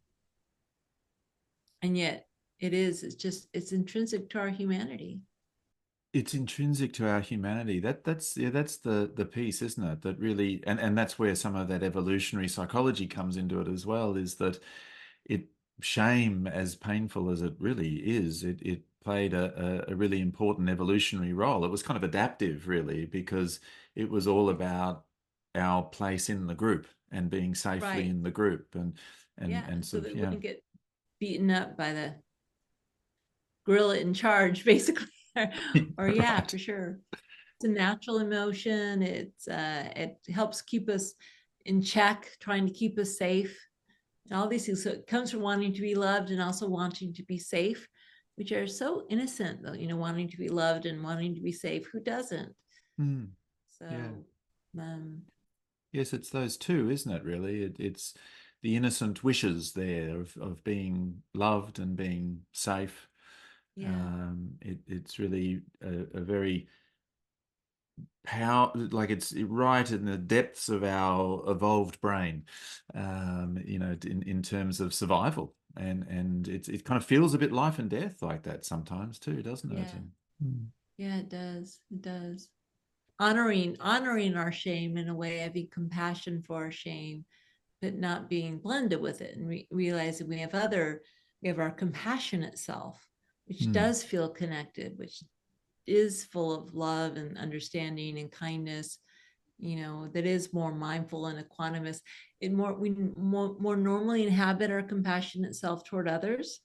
yet it's intrinsic to our humanity. It's intrinsic to our humanity. That's the piece, isn't it? That really, and that's where some of that evolutionary psychology comes into it as well, is that shame, as painful as it really is, it played a really important evolutionary role. It was kind of adaptive, really, because it was all about our place in the group and being safely in the group, and so sort that of, we wouldn't get beaten up by the gorilla in charge, basically. Or yeah, right. for sure. It's a natural emotion. It helps keep us in check, trying to keep us safe, and all these things. So it comes from wanting to be loved and also wanting to be safe, which are so innocent, though, wanting to be loved and wanting to be safe. Who doesn't? So, Yeah. um, Yes, it's those two, isn't it, really? It's the innocent wishes there of being loved and being safe. yeah, It's really a very like it's right in the depths of our evolved brain, in terms of survival. And it kind of feels a bit life and death like that sometimes too, doesn't it? yeah, it does. It does. Honoring our shame in a way, having compassion for our shame, but not being blended with it, and realizing we have our compassionate self, which does feel connected, which is full of love and understanding and kindness, that is more mindful and equanimous. We more normally inhabit our compassionate self toward others.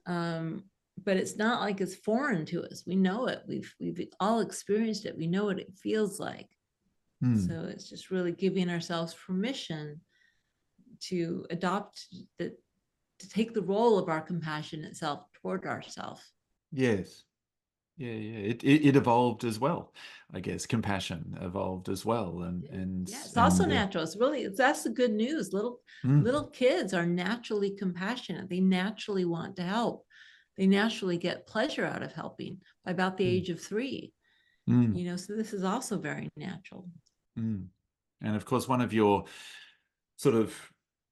But it's not like it's foreign to us. We know it. We've all experienced it. We know what it feels like. So it's just really giving ourselves permission to to take the role of our compassionate self toward ourselves. Yes. Yeah. It evolved as well. I guess compassion evolved as well, and yeah, it's also natural. That's the good news. Little kids are naturally compassionate. They naturally want to help. They naturally get pleasure out of helping by about the age of 3. So this is also very natural. And of course, one of your sort of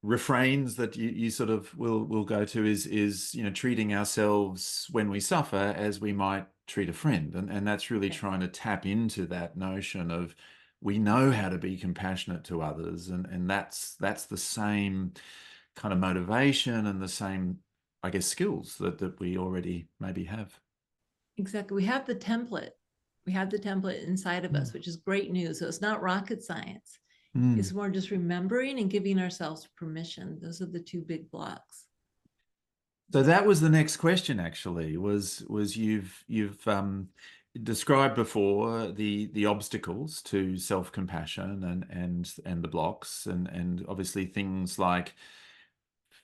refrains that you sort of will go to is treating ourselves when we suffer as we might treat a friend, and that's really trying to tap into that notion of we know how to be compassionate to others, and that's the same kind of motivation and the same, I guess, skills that we already maybe have. Exactly. We have the template. We have the template inside of us, which is great news. So it's not rocket science. It's more just remembering and giving ourselves permission. Those are the 2 big blocks. So that was the next question, actually, was you've described before the obstacles to self-compassion and the blocks, and obviously things like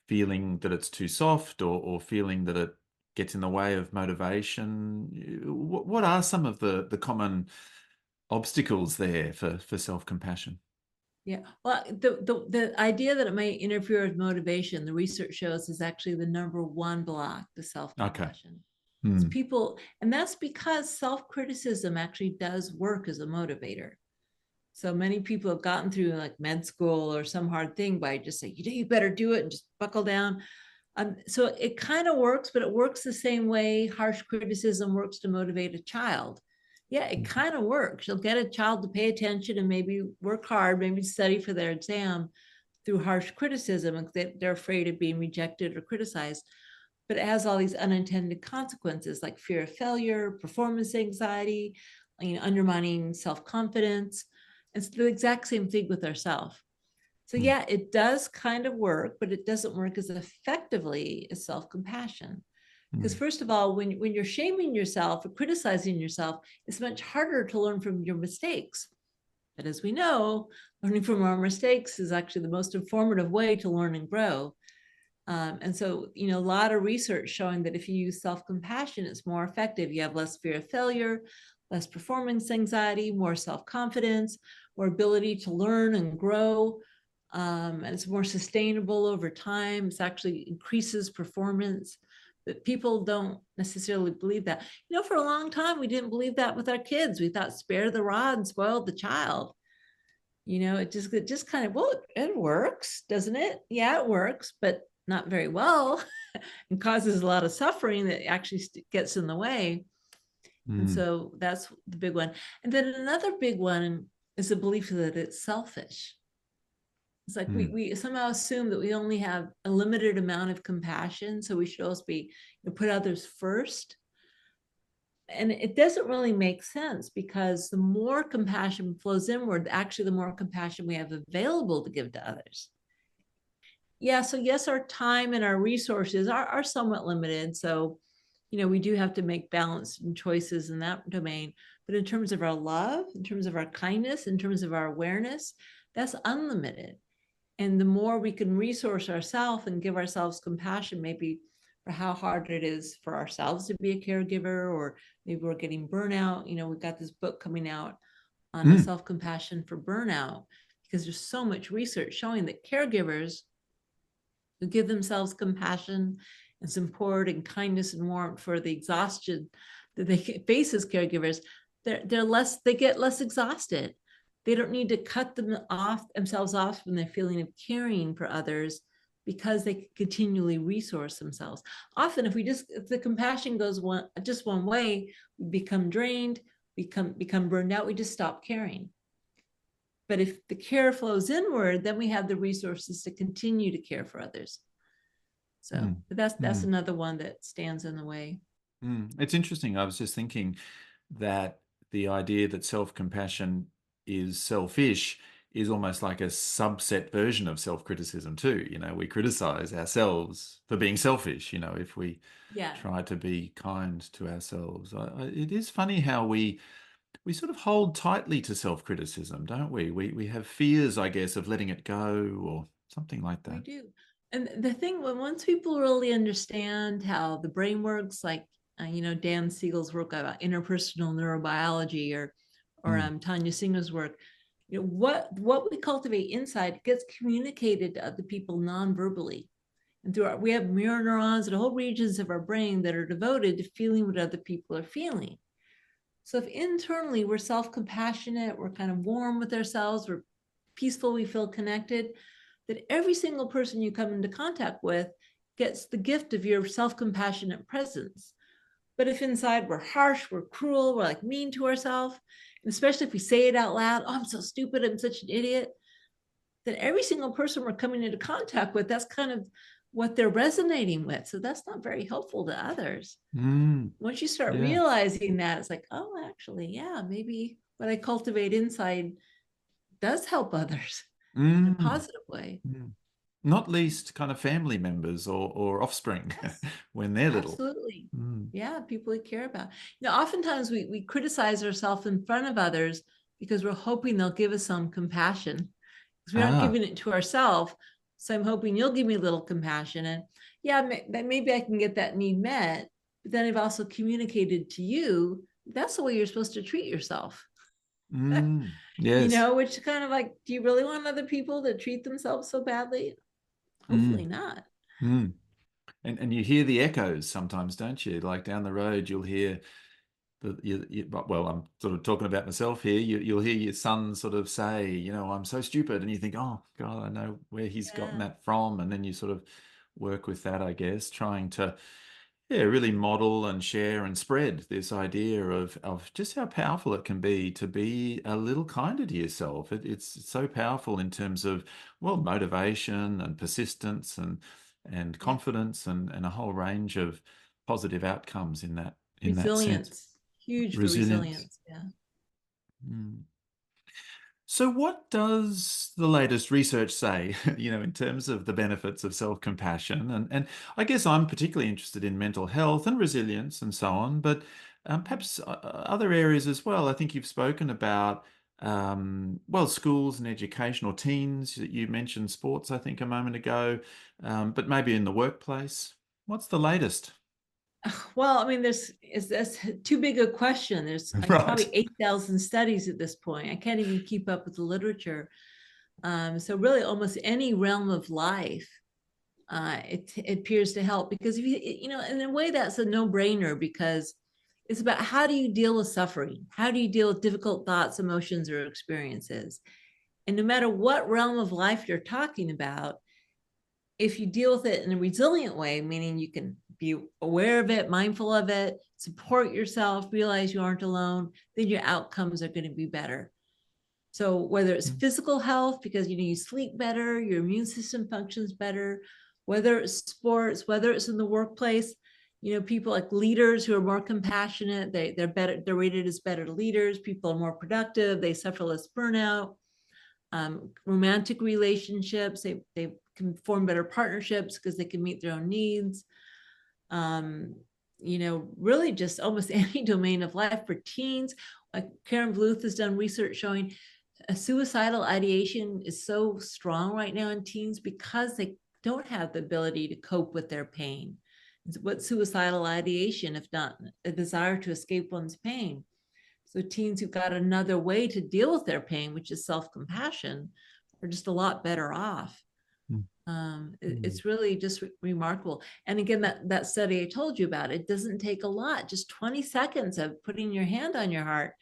feeling that it's too soft, or feeling that it gets in the way of motivation. What are some of the common obstacles there for self-compassion? Yeah, well, the idea that it may interfere with motivation, the research shows, is actually the number 1 block to self-compassion. Okay. People, and that's because self-criticism actually does work as a motivator. So many people have gotten through like med school or some hard thing by just saying, you better do it and just buckle down. So it kind of works, but it works the same way harsh criticism works to motivate a child. Yeah, it kind of works. You'll get a child to pay attention and maybe work hard, maybe study for their exam through harsh criticism, and they're afraid of being rejected or criticized. But it has all these unintended consequences like fear of failure, performance anxiety, undermining self-confidence. It's the exact same thing with ourselves. So yeah, it does kind of work, but it doesn't work as effectively as self-compassion. Because first of all, when you're shaming yourself or criticizing yourself, it's much harder to learn from your mistakes. But as we know, learning from our mistakes is actually the most informative way to learn and grow. And so, a lot of research showing that if you use self-compassion, it's more effective. You have less fear of failure, less performance anxiety, more self-confidence, more ability to learn and grow. And it's more sustainable over time. It actually increases performance. But people don't necessarily believe that. For a long time, we didn't believe that with our kids. We thought spare the rod and spoil the child. It just kind of, well, it works, doesn't it? Yeah, it works, but not very well, and causes a lot of suffering that actually gets in the way. And so that's the big one. And then another big one is the belief that it's selfish. It's like we somehow assume that we only have a limited amount of compassion, so we should always be put others first. And it doesn't really make sense, because the more compassion flows inward, actually the more compassion we have available to give to others. Yeah, so yes, our time and our resources are somewhat limited. So, we do have to make balanced choices in that domain. But in terms of our love, in terms of our kindness, in terms of our awareness, that's unlimited. And the more we can resource ourselves and give ourselves compassion, maybe for how hard it is for ourselves to be a caregiver, or maybe we're getting burnout. We've got this book coming out on self-compassion for burnout, because there's so much research showing that caregivers who give themselves compassion and support and kindness and warmth for the exhaustion that they face as caregivers, they get less exhausted. They don't need to cut themselves off from their feeling of caring for others, because they can continually resource themselves. Often, if the compassion goes just one way, we become drained, become burned out, we just stop caring. But if the care flows inward, then we have the resources to continue to care for others. So that's another one that stands in the way. It's interesting. I was just thinking that the idea that self-compassion is selfish is almost like a subset version of self-criticism too. We criticize ourselves for being selfish, if we Yeah, try to be kind to ourselves. It is funny how we sort of hold tightly to self-criticism, don't we? We have fears, I guess, of letting it go or something like we that. do. And the thing, when once people really understand how the brain works, like Dan Siegel's work about interpersonal neurobiology, or Mm. Tanya Singer's work, what we cultivate inside gets communicated to other people non-verbally. And we have mirror neurons and whole regions of our brain that are devoted to feeling what other people are feeling. So if internally we're self-compassionate, we're kind of warm with ourselves, we're peaceful, we feel connected, that every single person you come into contact with gets the gift of your self-compassionate presence. But if inside we're harsh, we're cruel, we're like mean to ourselves, and especially if we say it out loud, oh, I'm so stupid, I'm such an idiot, then every single person we're coming into contact with, that's kind of what they're resonating with. So that's not very helpful to others. Mm. Once you start Yeah. realizing that, it's like, oh, actually, yeah, maybe what I cultivate inside does help others in a Mm. positive way. Mm. Not least kind of family members or offspring Yes, when they're little. absolutely. Mm. Yeah, people we care about. Oftentimes we criticize ourselves in front of others because we're hoping they'll give us some compassion, because we aren't Ah. giving it to ourselves. So I'm hoping you'll give me a little compassion. And yeah, maybe I can get that need met. But then I've also communicated to you that's the way you're supposed to treat yourself. Yes. Which is kind of like, do you really want other people to treat themselves so badly? Hopefully Mm. not. Mm. And you hear the echoes sometimes, don't you? Like down the road, you'll hear well, I'm sort of talking about myself here. You'll hear your son sort of say, I'm so stupid. And you think, oh, God, I know where he's gotten Yeah. that from. And then you sort of work with that, I guess, trying to, yeah, really model and share and spread this idea of just how powerful it can be to be a little kinder to yourself. It's so powerful in terms of, well, motivation and persistence and Yeah. confidence and a whole range of positive outcomes in that sense. Resilience. Huge for Resilience. resilience. Yeah. Mm. So, what does the latest research say, in terms of the benefits of self-compassion? And I guess I'm particularly interested in mental health and resilience and so on, but perhaps other areas as well. I think you've spoken about, well, schools and education or teens. You mentioned sports, I think, a moment ago, but maybe in the workplace. What's the latest? Well, I mean, that's too big a question. There's like Right. probably 8,000 studies at this point. I can't even keep up with the literature. So really almost any realm of life, it appears to help, because if in a way that's a no-brainer, because it's about how do you deal with suffering? How do you deal with difficult thoughts, emotions, or experiences? And no matter what realm of life you're talking about, if you deal with it in a resilient way, meaning you can be aware of it, mindful of it, support yourself, realize you aren't alone, then your outcomes are going to be better. So whether it's Mm. physical health, because you sleep better, your immune system functions better, whether it's sports, whether it's in the workplace, people like leaders who are more compassionate, they're better, they're rated as better leaders, people are more productive, they suffer less burnout. Romantic relationships, they can form better partnerships because they can meet their own needs. Really just almost any domain of life. For teens, like Karen Bluth has done research showing a suicidal ideation is so strong right now in teens because they don't have the ability to cope with their pain. What suicidal ideation, if not a desire to escape one's pain? So teens who've got another way to deal with their pain, which is self-compassion, are just a lot better off. Mm. Mm. It's really just remarkable. And again, that study I told you about, it doesn't take a lot. Just 20 seconds of putting your hand on your heart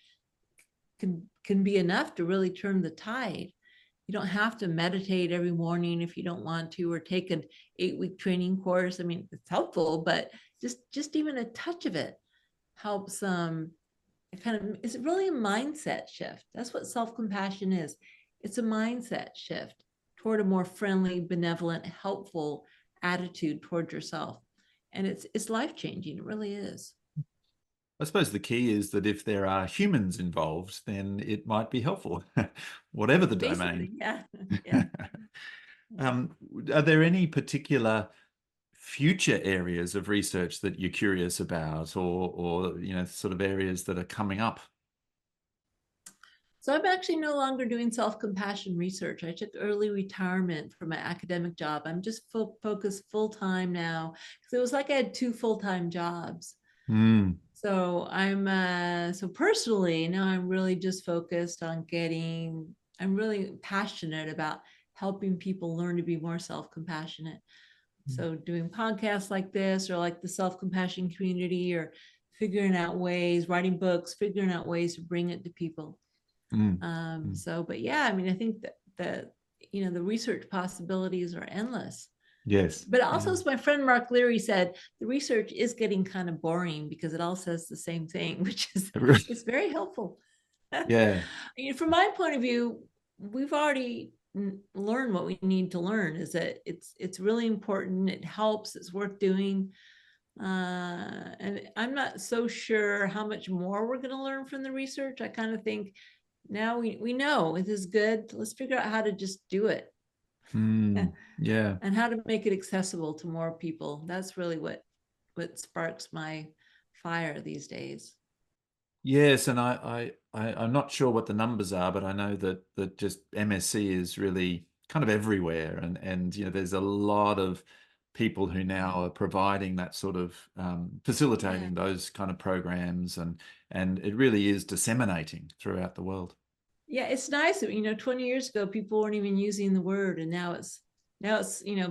can be enough to really turn the tide. You don't have to meditate every morning if you don't want to, or take an 8-week training course. I mean, it's helpful, but just even a touch of it helps. It's really a mindset shift. That's what self-compassion is. It's a mindset shift toward a more friendly, benevolent, helpful attitude toward yourself. And it's life-changing. It really is. I suppose the key is that if there are humans involved, then it might be helpful, whatever the domain. Basically, yeah. Yeah. Um, are there any particular future areas of research that you're curious about, or sort of areas that are coming up? So I'm actually no longer doing self-compassion research. I took early retirement from my academic job. I'm just focused full-time now because it was like I had two full-time jobs. Mm, So so personally now I'm really just focused on I'm really passionate about helping people learn to be more self-compassionate. So doing podcasts like this, or like the self-compassion community, or figuring out ways, writing books, figuring out ways to bring it to people. mm, mm. But yeah, I mean, I think that the research possibilities are endless. Yes. But also, Yeah. as my friend Mark Leary said, the research is getting kind of boring because it all says the same thing, which is it's very helpful. Yeah. From my point of view, we've already learned what we need to learn. Is that it's really important. It helps. It's worth doing. And I'm not so sure how much more we're going to learn from the research. I kind of think now we know it is good. Let's figure out how to just do it Yeah. and how to make it accessible to more people. That's really what sparks my fire these days. Yes, and I'm not sure what the numbers are, but I know that just MSC is really kind of everywhere, and there's a lot of people who now are providing that sort of Yeah. facilitating those kind of programs, and it really is disseminating throughout the world. Yeah, it's nice that 20 years ago people weren't even using the word, and now it's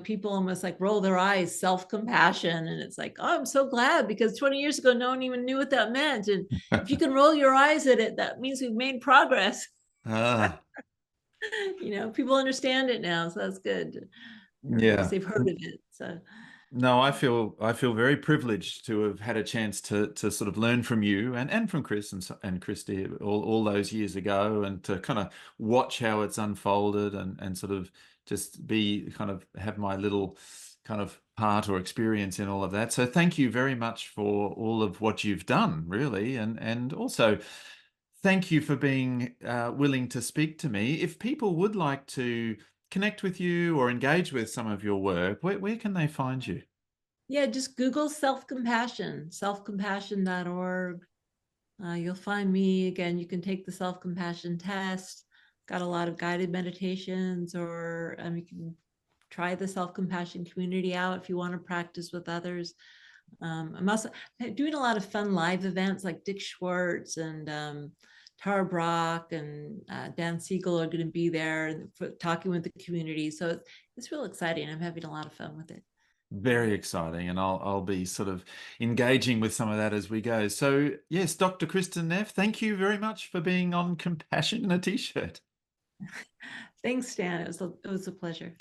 people almost like roll their eyes, self-compassion, and it's like, oh, I'm so glad, because 20 years ago no one even knew what that meant. And if you can roll your eyes at it, that means we've made progress. Ah, People understand it now, so that's good. Or at least yeah. they've heard of it. So No, I feel very privileged to have had a chance to sort of learn from you and from Chris and Christy all those years ago, and to kind of watch how it's unfolded, and sort of just be kind of have my little kind of part or experience in all of that. So thank you very much for all of what you've done, really, and also thank you for being willing to speak to me. If people would like to connect with you or engage with some of your work, where can they find you? yeah, just Google self-compassion, selfcompassion.org. You'll find me. Again, you can take the self-compassion test. Got a lot of guided meditations, or you can try the self-compassion community out if you want to practice with others. I'm also doing a lot of fun live events, like Dick Schwartz and Tara Brock and Dan Siegel are going to be there and talking with the community. So it's real exciting. I'm having a lot of fun with it. Very exciting, and I'll be sort of engaging with some of that as we go. So yes, Dr. Kristin Neff, thank you very much for being on Compassion in a T-shirt. Thanks, Stan. It was a pleasure.